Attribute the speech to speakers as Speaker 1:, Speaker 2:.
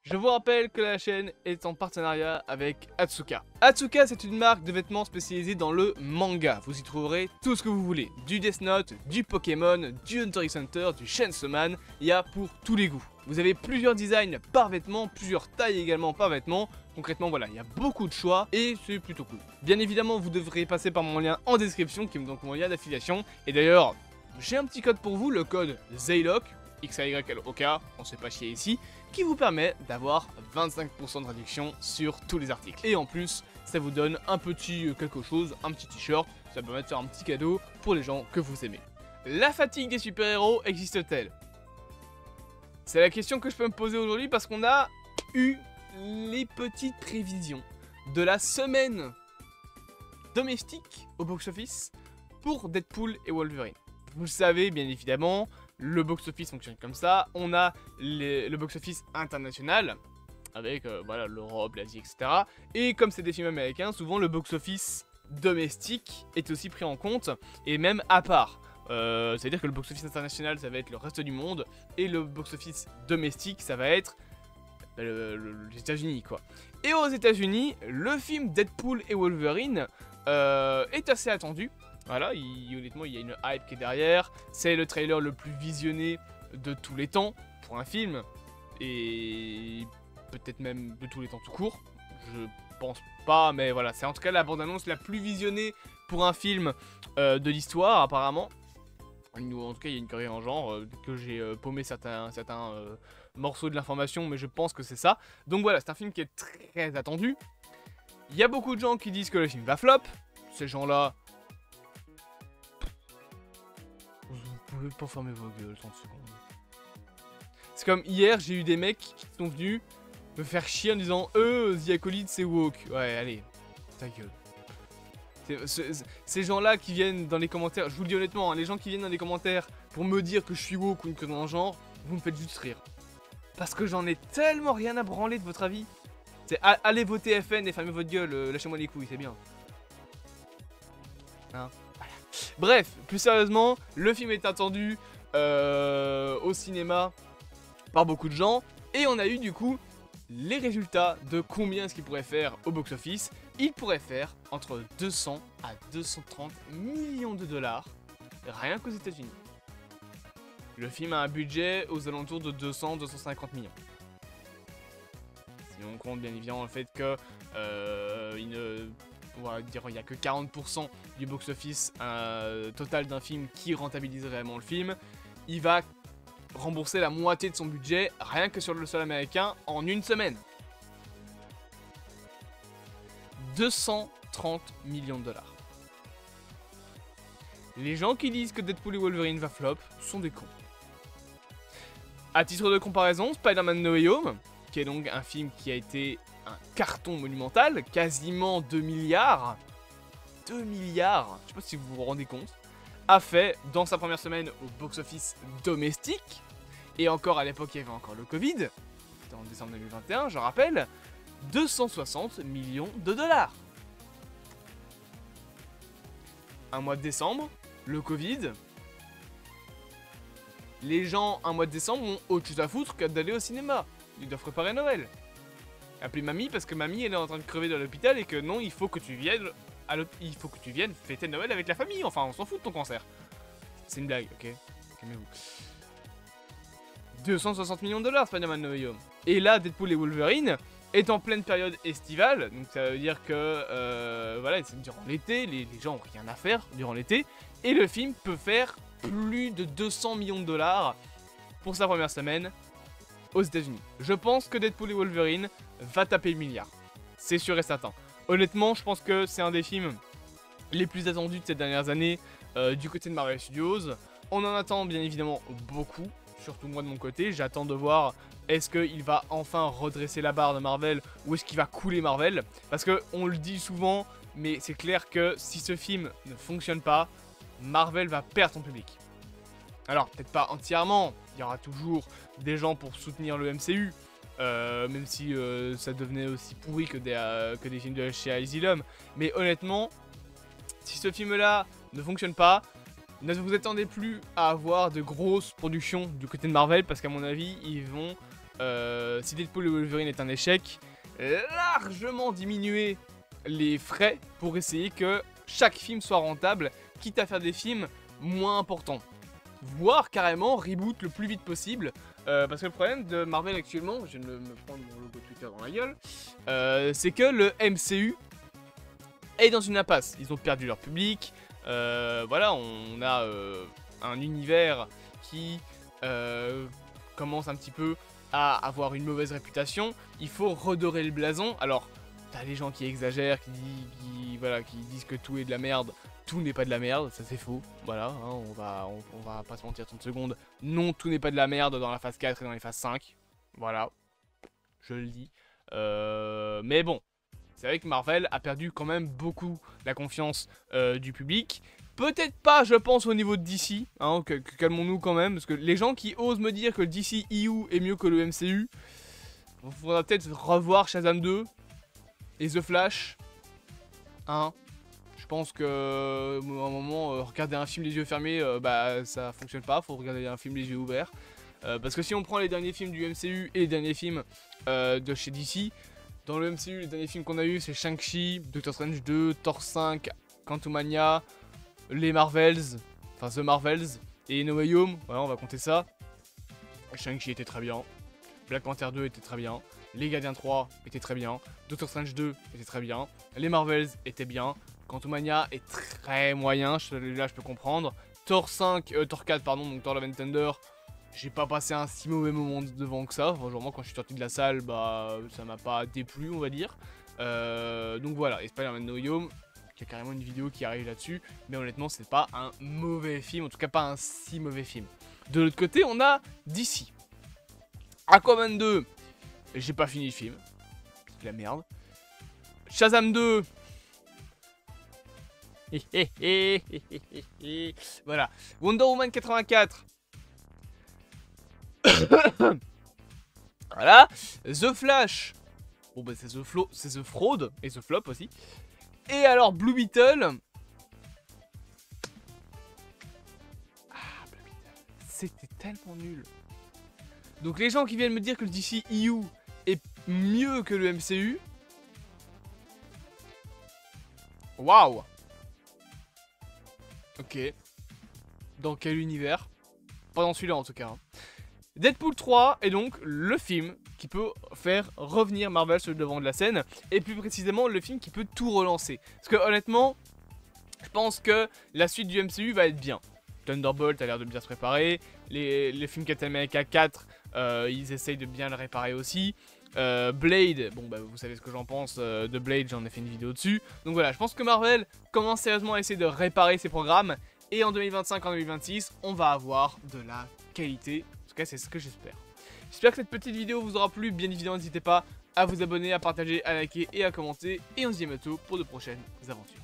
Speaker 1: Je vous rappelle que la chaîne est en partenariat avec Atsuka. Atsuka, c'est une marque de vêtements spécialisée dans le manga. Vous y trouverez tout ce que vous voulez. Du Death Note, du Pokémon, du Hunter x Hunter, du Chainsaw Man. Il y a pour tous les goûts. Vous avez plusieurs designs par vêtement, plusieurs tailles également par vêtement. Concrètement, voilà, il y a beaucoup de choix et c'est plutôt cool. Bien évidemment, vous devrez passer par mon lien en description, qui est donc mon lien d'affiliation. Et d'ailleurs, j'ai un petit code pour vous, le code ZAYLOK, XAYLOK, on se fait pas chier ici, qui vous permet d'avoir 25% de réduction sur tous les articles. Et en plus, ça vous donne un petit quelque chose, un petit t-shirt, ça permet de faire un petit cadeau pour les gens que vous aimez. La fatigue des super-héros existe-t-elle? C'est la question que je peux me poser aujourd'hui parce qu'on a eu les petites prévisions de la semaine domestique au box-office pour Deadpool et Wolverine. Vous le savez bien évidemment, le box-office fonctionne comme ça, on a le box-office international, avec voilà, l'Europe, l'Asie, etc. Et comme c'est des films américains, souvent le box-office domestique est aussi pris en compte, et même à part. C'est-à-dire que le box-office international, ça va être le reste du monde, et le box-office domestique, ça va être les États-Unis, quoi. Et aux États-Unis, le film Deadpool et Wolverine est assez attendu. Voilà, honnêtement, il y a une hype qui est derrière. C'est le trailer le plus visionné de tous les temps pour un film. Et peut-être même de tous les temps tout court. Je pense pas, mais voilà. C'est en tout cas la bande-annonce la plus visionnée pour un film de l'histoire, apparemment. En tout cas, il y a une carrière en genre que j'ai paumé certains morceaux de l'information, mais je pense que c'est ça. Donc voilà, c'est un film qui est très attendu. Il y a beaucoup de gens qui disent que le film va flop. Ces gens-là... Vous pouvez pas fermer vos gueules 30 secondes. C'est comme hier, j'ai eu des mecs qui sont venus me faire chier en disant The Acolyte c'est woke. Ouais, allez, ta gueule. Ces gens-là qui viennent dans les commentaires, je vous le dis honnêtement, hein, les gens qui viennent dans les commentaires pour me dire que je suis woke ou que dans le genre, vous me faites juste rire. Parce que j'en ai tellement rien à branler de votre avis. C'est allez voter FN et fermez votre gueule, lâchez-moi les couilles, c'est bien. Hein? Bref, plus sérieusement, le film est attendu au cinéma par beaucoup de gens. Et on a eu du coup les résultats de combien est-ce qu'il pourrait faire au box-office. Il pourrait faire entre 200 à 230 millions de dollars, rien qu'aux États-Unis. Le film a un budget aux alentours de 200-250 millions. Si on compte bien évidemment le fait que on va dire il n'y a que 40% du box-office total d'un film qui rentabilise réellement le film, il va rembourser la moitié de son budget rien que sur le sol américain en une semaine. 230 millions de dollars. Les gens qui disent que Deadpool et Wolverine va flop sont des cons. A titre de comparaison, Spider-Man No Way Home, qui est donc un film qui a été un carton monumental, quasiment 2 milliards. 2 milliards, je sais pas si vous vous rendez compte, a fait dans sa première semaine au box-office domestique, et encore à l'époque il y avait encore le Covid, c'était en décembre 2021, je rappelle, 260 millions de dollars. Un mois de décembre, le Covid, les gens un mois de décembre ont autre chose à foutre que d'aller au cinéma, ils doivent préparer Noël. Appelez mamie parce que mamie elle est en train de crever dans l'hôpital et que non, il faut que tu viennes fêter Noël avec la famille, enfin on s'en fout de ton cancer. C'est une blague, ok? Calmez-vous. 260 millions de dollars Spider-Man No Way Home. Et là, Deadpool et Wolverine est en pleine période estivale, donc ça veut dire que voilà, c'est durant l'été, les gens ont rien à faire durant l'été, et le film peut faire plus de 200 millions de dollars pour sa première semaine aux États-Unis. Je pense que Deadpool et Wolverine va taper le milliard. C'est sûr et certain. Honnêtement, je pense que c'est un des films les plus attendus de ces dernières années du côté de Marvel Studios. On en attend bien évidemment beaucoup, surtout moi de mon côté. J'attends de voir est-ce qu'il va enfin redresser la barre de Marvel ou est-ce qu'il va couler Marvel. Parce qu'on le dit souvent, mais c'est clair que si ce film ne fonctionne pas, Marvel va perdre son public. Alors, peut-être pas entièrement, il y aura toujours des gens pour soutenir le MCU, même si ça devenait aussi pourri que des films de chez Asylum. Mais honnêtement, si ce film-là ne fonctionne pas, ne vous attendez plus à avoir de grosses productions du côté de Marvel, parce qu'à mon avis, ils vont si Deadpool et Wolverine est un échec, largement diminuer les frais pour essayer que chaque film soit rentable, quitte à faire des films moins importants. Voire carrément reboot le plus vite possible. Parce que le problème de Marvel actuellement, je viens de me prendre mon logo Twitter dans la gueule, c'est que le MCU est dans une impasse. Ils ont perdu leur public. Voilà, on a un univers qui commence un petit peu à avoir une mauvaise réputation. Il faut redorer le blason. Alors, t'as les gens qui exagèrent, qui disent que tout est de la merde. Tout n'est pas de la merde, ça c'est faux. Voilà, hein, on va pas se mentir 30 secondes. Non, tout n'est pas de la merde dans la phase 4 et dans les phases 5. Voilà, je le dis. Mais bon, c'est vrai que Marvel a perdu quand même beaucoup la confiance du public. Peut-être pas, je pense, au niveau de DC. Hein, calmons-nous quand même, parce que les gens qui osent me dire que le DC EU est mieux que le MCU, il faudra peut-être revoir Shazam 2 et The Flash. Hein. Je pense que à un moment, regarder un film les yeux fermés, bah ça fonctionne pas, faut regarder un film les yeux ouverts. Parce que si on prend les derniers films du MCU et les derniers films de chez DC, dans le MCU, les derniers films qu'on a eu, c'est Shang-Chi, Doctor Strange 2, Thor 5, Quantumania, les Marvels, enfin The Marvels, et No Way Home, voilà, on va compter ça. Shang-Chi était très bien, Black Panther 2 était très bien, Les Gardiens 3 était très bien, Doctor Strange 2 était très bien, les Marvels étaient bien, Quantumania est très moyen, là je peux comprendre. Thor 4 pardon, donc Thor Love and Thunder, j'ai pas passé un si mauvais moment devant que ça. Enfin, genre, quand je suis sorti de la salle, bah ça m'a pas déplu, on va dire. Donc voilà, et Spider-Man No Way Home, il y a carrément une vidéo qui arrive là-dessus, mais honnêtement c'est pas un mauvais film, en tout cas pas un si mauvais film. De l'autre côté, on a DC. Aquaman 2, j'ai pas fini le film, c'est de la merde. Shazam 2, voilà. Wonder Woman 84. Voilà. The Flash. Bon bah c'est The Fraud et The Flop aussi. Et alors Blue Beetle. Ah, Blue Beetle. C'était tellement nul. Donc les gens qui viennent me dire que le DC EU est mieux que le MCU. Waouh. Ok. Dans quel univers? Pas dans celui-là en tout cas. Deadpool 3 est donc le film qui peut faire revenir Marvel sur le devant de la scène. Et plus précisément le film qui peut tout relancer. Parce que honnêtement, je pense que la suite du MCU va être bien. Thunderbolt a l'air de bien se préparer. Les films Captain America 4, ils essayent de bien le réparer aussi. Blade, bon bah vous savez ce que j'en pense de Blade, j'en ai fait une vidéo dessus. Donc voilà, je pense que Marvel commence sérieusement à essayer de réparer ses programmes. Et en 2025, en 2026, on va avoir de la qualité. En tout cas, c'est ce que j'espère. J'espère que cette petite vidéo vous aura plu. Bien évidemment, n'hésitez pas à vous abonner, à partager, à liker et à commenter. Et on se dit à bientôt pour de prochaines aventures.